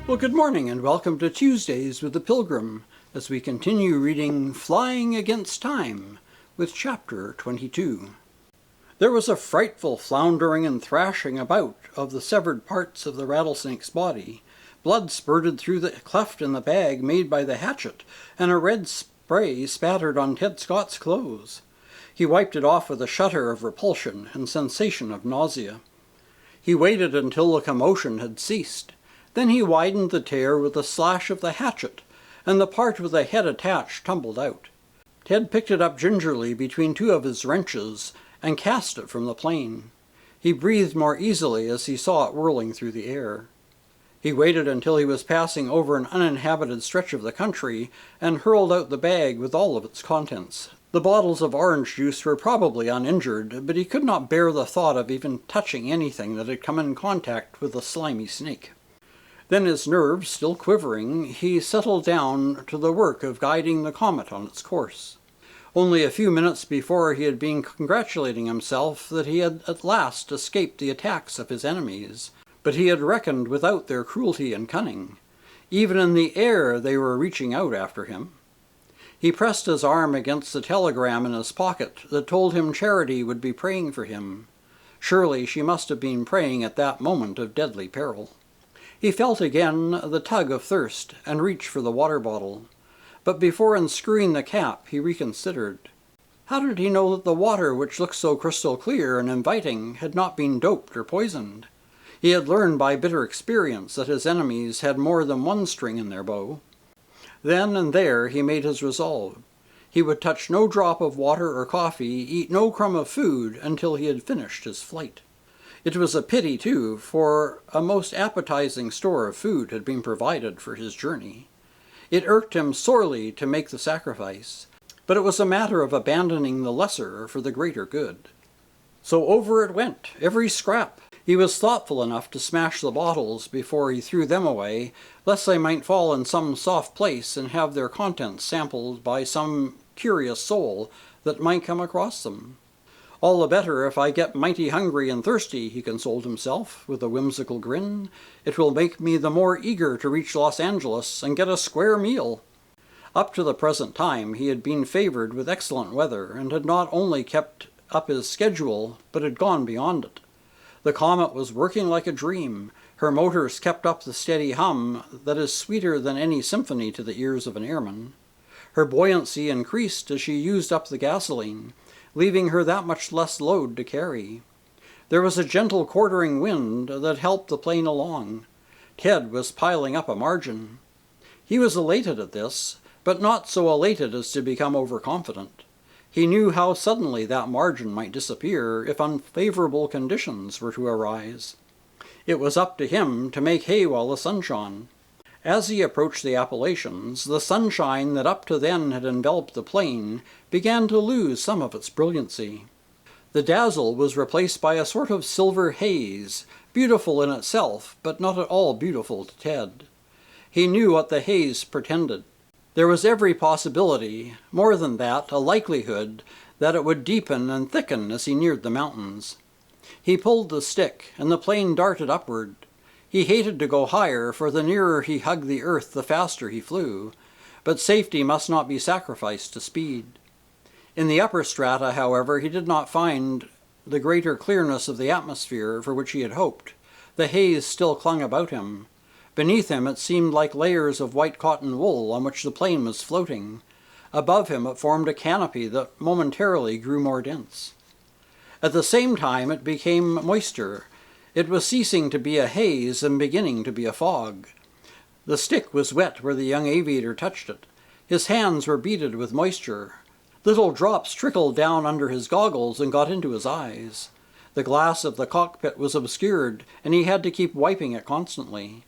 Well, good morning and welcome to Tuesdays with the Pilgrim as we continue reading Flying Against Time with Chapter 22. There was a frightful floundering and thrashing about of the severed parts of the rattlesnake's body. Blood spurted through the cleft in the bag made by the hatchet, and a red spray spattered on Ted Scott's clothes. He wiped it off with a shudder of repulsion and sensation of nausea. He waited until the commotion had ceased. Then he widened the tear with a slash of the hatchet, and the part with the head attached tumbled out. Ted picked it up gingerly between two of his wrenches and cast it from the plane. He breathed more easily as he saw it whirling through the air. He waited until he was passing over an uninhabited stretch of the country and hurled out the bag with all of its contents. The bottles of orange juice were probably uninjured, but he could not bear the thought of even touching anything that had come in contact with the slimy snake. Then, his nerves still quivering, he settled down to the work of guiding the comet on its course. Only a few minutes before he had been congratulating himself that he had at last escaped the attacks of his enemies, but he had reckoned without their cruelty and cunning. Even in the air they were reaching out after him. He pressed his arm against the telegram in his pocket that told him Charity would be praying for him. Surely she must have been praying at that moment of deadly peril. He felt again the tug of thirst and reached for the water bottle. But before unscrewing the cap, he reconsidered. How did he know that the water, which looked so crystal clear and inviting, had not been doped or poisoned? He had learned by bitter experience that his enemies had more than one string in their bow. Then and there he made his resolve. He would touch no drop of water or coffee, eat no crumb of food, until he had finished his flight. It was a pity, too, for a most appetizing store of food had been provided for his journey. It irked him sorely to make the sacrifice, but it was a matter of abandoning the lesser for the greater good. So over it went, every scrap. He was thoughtful enough to smash the bottles before he threw them away, lest they might fall in some soft place and have their contents sampled by some curious soul that might come across them. All the better if I get mighty hungry and thirsty, he consoled himself, with a whimsical grin. It will make me the more eager to reach Los Angeles and get a square meal. Up to the present time he had been favored with excellent weather, and had not only kept up his schedule, but had gone beyond it. The comet was working like a dream. Her motors kept up the steady hum that is sweeter than any symphony to the ears of an airman. Her buoyancy increased as she used up the gasoline, leaving her that much less load to carry. There was a gentle quartering wind that helped the plane along. Ted was piling up a margin. He was elated at this, but not so elated as to become overconfident. He knew how suddenly that margin might disappear if unfavorable conditions were to arise. It was up to him to make hay while the sun shone. As he approached the Appalachians, the sunshine that up to then had enveloped the plain began to lose some of its brilliancy. The dazzle was replaced by a sort of silver haze, beautiful in itself, but not at all beautiful to Ted. He knew what the haze portended. There was every possibility, more than that, a likelihood, that it would deepen and thicken as he neared the mountains. He pulled the stick, and the plane darted upward. He hated to go higher, for the nearer he hugged the earth, the faster he flew. But safety must not be sacrificed to speed. In the upper strata, however, he did not find the greater clearness of the atmosphere for which he had hoped. The haze still clung about him. Beneath him it seemed like layers of white cotton wool on which the plane was floating. Above him it formed a canopy that momentarily grew more dense. At the same time it became moister. It was ceasing to be a haze and beginning to be a fog. The stick was wet where the young aviator touched it. His hands were beaded with moisture. Little drops trickled down under his goggles and got into his eyes. The glass of the cockpit was obscured, and he had to keep wiping it constantly.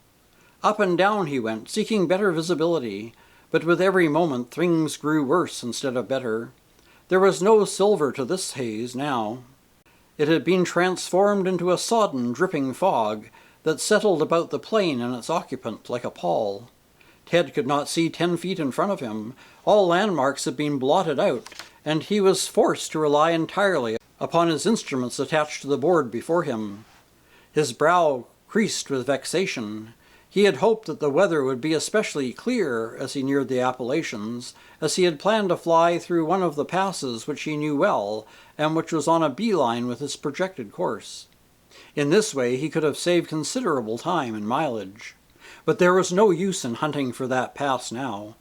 Up and down he went, seeking better visibility, but with every moment things grew worse instead of better. There was no silver to this haze now. It had been transformed into a sodden, dripping fog that settled about the plane and its occupant like a pall. Ted could not see 10 feet in front of him. All landmarks had been blotted out, and he was forced to rely entirely upon his instruments attached to the board before him. His brow creased with vexation. He had hoped that the weather would be especially clear as he neared the Appalachians, as he had planned to fly through one of the passes which he knew well, and which was on a beeline with his projected course. In this way he could have saved considerable time and mileage. But there was no use in hunting for that pass now.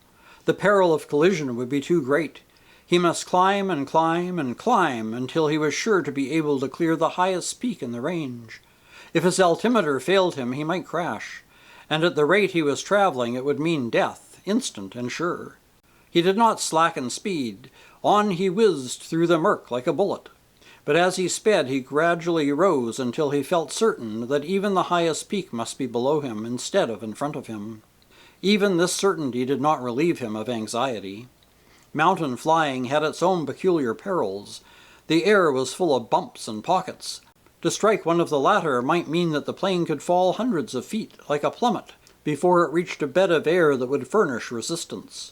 The peril of collision would be too great. He must climb and climb and climb until he was sure to be able to clear the highest peak in the range. If his altimeter failed him, he might crash, and at the rate he was traveling it would mean death, instant and sure. He did not slacken speed. On he whizzed through the murk like a bullet. But as he sped, he gradually rose until he felt certain that even the highest peak must be below him instead of in front of him. Even this certainty did not relieve him of anxiety. Mountain flying had its own peculiar perils. The air was full of bumps and pockets. To strike one of the latter might mean that the plane could fall hundreds of feet, like a plummet, before it reached a bed of air that would furnish resistance.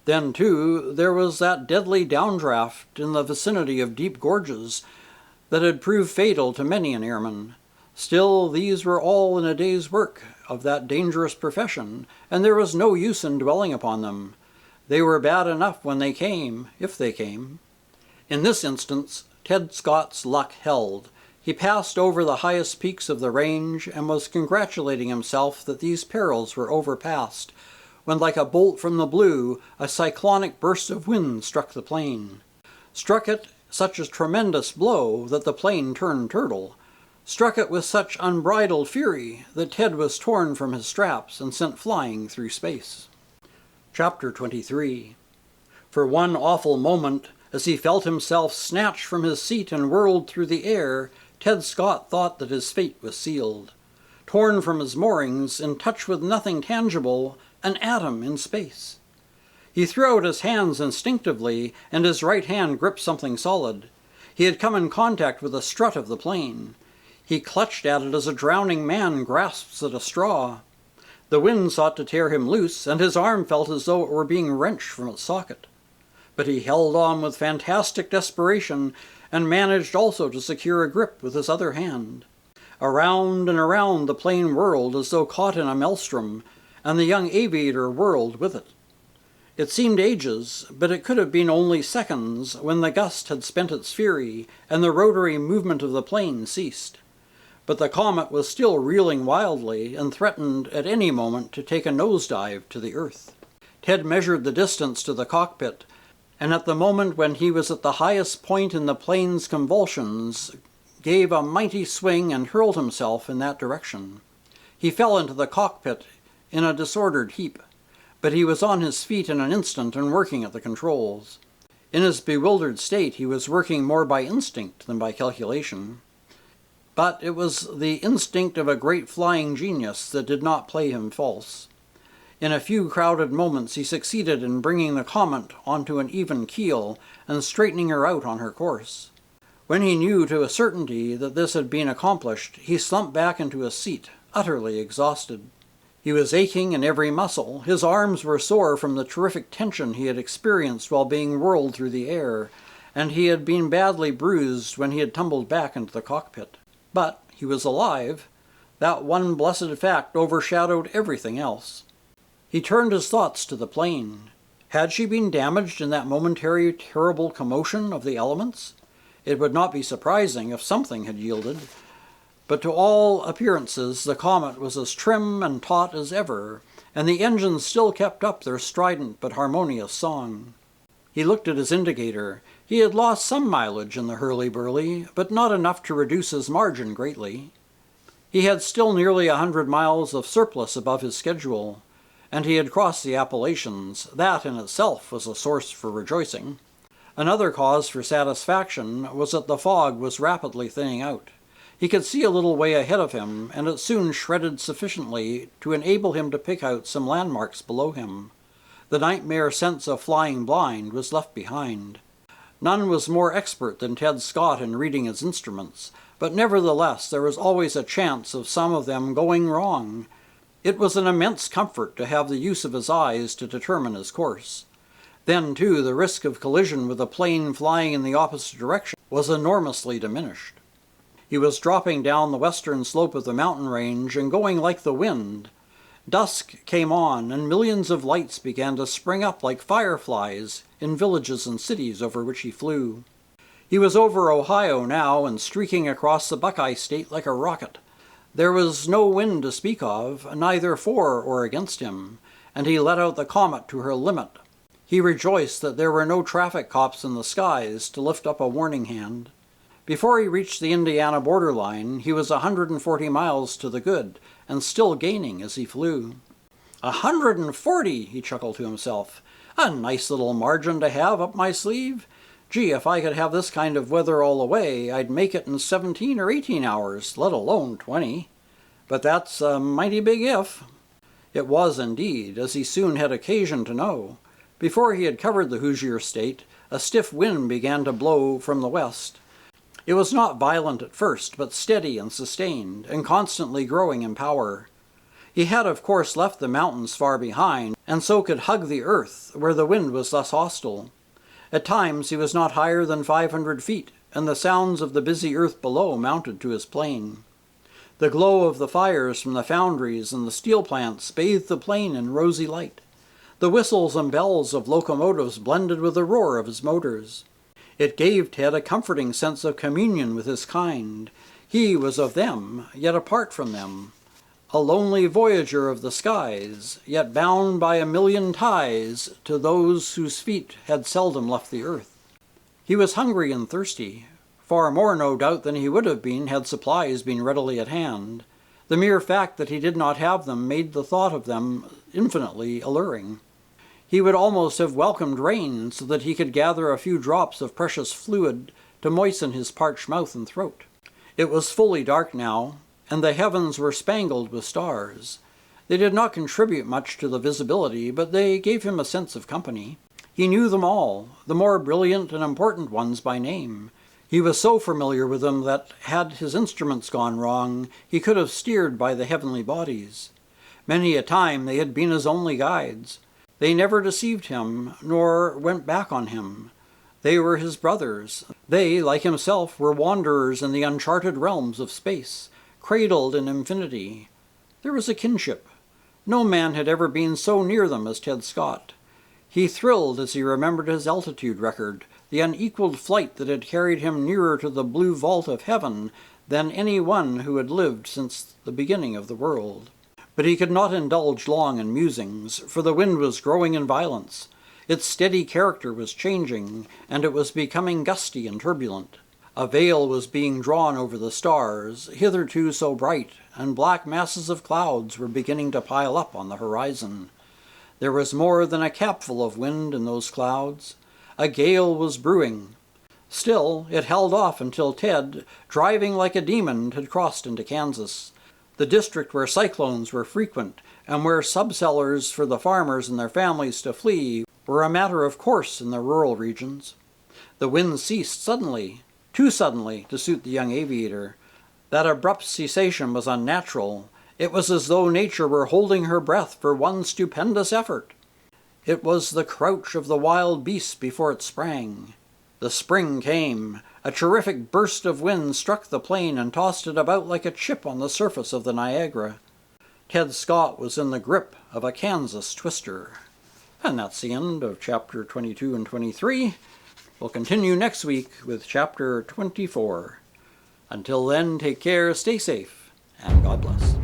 Then, too, there was that deadly downdraft in the vicinity of deep gorges that had proved fatal to many an airman. Still, these were all in a day's work of that dangerous profession, and there was no use in dwelling upon them. They were bad enough when they came, if they came. In this instance, Ted Scott's luck held. He passed over the highest peaks of the range and was congratulating himself that these perils were overpassed, when like a bolt from the blue, a cyclonic burst of wind struck the plane. Struck it such a tremendous blow that the plane turned turtle. Struck it with such unbridled fury that Ted was torn from his straps and sent flying through space. Chapter 23. For one awful moment, as he felt himself snatched from his seat and whirled through the air, Ted Scott thought that his fate was sealed. Torn from his moorings, in touch with nothing tangible, an atom in space. He threw out his hands instinctively, and his right hand gripped something solid. He had come in contact with the strut of the plane. He clutched at it as a drowning man grasps at a straw. The wind sought to tear him loose, and his arm felt as though it were being wrenched from its socket. But he held on with fantastic desperation, and managed also to secure a grip with his other hand. Around and around the plane whirled as though caught in a maelstrom, and the young aviator whirled with it. It seemed ages, but it could have been only seconds when the gust had spent its fury and the rotary movement of the plane ceased. But the comet was still reeling wildly and threatened at any moment to take a nosedive to the earth. Ted measured the distance to the cockpit, and at the moment when he was at the highest point in the plane's convulsions, gave a mighty swing and hurled himself in that direction. He fell into the cockpit in a disordered heap, but he was on his feet in an instant and working at the controls. In his bewildered state, he was working more by instinct than by calculation. But it was the instinct of a great flying genius that did not play him false. In a few crowded moments he succeeded in bringing the comet onto an even keel and straightening her out on her course. When he knew to a certainty that this had been accomplished, he slumped back into his seat, utterly exhausted. He was aching in every muscle. His arms were sore from the terrific tension he had experienced while being whirled through the air, and he had been badly bruised when he had tumbled back into the cockpit. But he was alive. That one blessed fact overshadowed everything else. He turned his thoughts to the plane. Had she been damaged in that momentary terrible commotion of the elements? It would not be surprising if something had yielded. But to all appearances the comet was as trim and taut as ever, and the engines still kept up their strident but harmonious song. He looked at his indicator. He had lost some mileage in the hurly-burly, but not enough to reduce his margin greatly. He had still nearly 100 miles of surplus above his schedule, and he had crossed the Appalachians. That in itself was a source for rejoicing. Another cause for satisfaction was that the fog was rapidly thinning out. He could see a little way ahead of him, and it soon shredded sufficiently to enable him to pick out some landmarks below him. The nightmare sense of flying blind was left behind. None was more expert than Ted Scott in reading his instruments, but nevertheless there was always a chance of some of them going wrong. It was an immense comfort to have the use of his eyes to determine his course. Then, too, the risk of collision with a plane flying in the opposite direction was enormously diminished. He was dropping down the western slope of the mountain range and going like the wind, Dusk came on, and millions of lights began to spring up like fireflies in villages and cities over which he flew. He was over Ohio now and streaking across the Buckeye State like a rocket. There was no wind to speak of, neither for or against him, and he let out the Comet to her limit. He rejoiced that there were no traffic cops in the skies to lift up a warning hand. Before he reached the Indiana borderline, he was 140 miles to the good, and still gaining as he flew. 140, he chuckled to himself. A nice little margin to have up my sleeve. Gee, if I could have this kind of weather all the way, I'd make it in 17 or 18 hours, let alone 20. But that's a mighty big if. It was indeed, as he soon had occasion to know. Before he had covered the Hoosier State, a stiff wind began to blow from the west. It was not violent at first, but steady and sustained, and constantly growing in power. He had, of course, left the mountains far behind, and so could hug the earth, where the wind was less hostile. At times he was not higher than 500 feet, and the sounds of the busy earth below mounted to his plane. The glow of the fires from the foundries and the steel plants bathed the plain in rosy light. The whistles and bells of locomotives blended with the roar of his motors. It gave Ted a comforting sense of communion with his kind. He was of them, yet apart from them. A lonely voyager of the skies, yet bound by a million ties to those whose feet had seldom left the earth. He was hungry and thirsty, far more no doubt than he would have been had supplies been readily at hand. The mere fact that he did not have them made the thought of them infinitely alluring. He would almost have welcomed rain so that he could gather a few drops of precious fluid to moisten his parched mouth and throat. It was fully dark now, and the heavens were spangled with stars. They did not contribute much to the visibility, but they gave him a sense of company. He knew them all, the more brilliant and important ones by name. He was so familiar with them that, had his instruments gone wrong, he could have steered by the heavenly bodies. Many a time they had been his only guides. They never deceived him, nor went back on him. They were his brothers. They, like himself, were wanderers in the uncharted realms of space, cradled in infinity. There was a kinship. No man had ever been so near them as Ted Scott. He thrilled as he remembered his altitude record, the unequaled flight that had carried him nearer to the blue vault of heaven than any one who had lived since the beginning of the world. But he could not indulge long in musings, for the wind was growing in violence. Its steady character was changing, and it was becoming gusty and turbulent. A veil was being drawn over the stars, hitherto so bright, and black masses of clouds were beginning to pile up on the horizon. There was more than a capful of wind in those clouds. A gale was brewing. Still, it held off until Ted, driving like a demon, had crossed into Kansas, the district where cyclones were frequent, and where subcellars for the farmers and their families to flee were a matter of course in the rural regions. The wind ceased suddenly, too suddenly to suit the young aviator. That abrupt cessation was unnatural. It was as though nature were holding her breath for one stupendous effort. It was the crouch of the wild beast before it sprang. The spring came. A terrific burst of wind struck the plane and tossed it about like a chip on the surface of the Niagara. Ted Scott was in the grip of a Kansas twister. And that's the end of chapter 22 and 23. We'll continue next week with chapter 24. Until then, take care, stay safe, and God bless.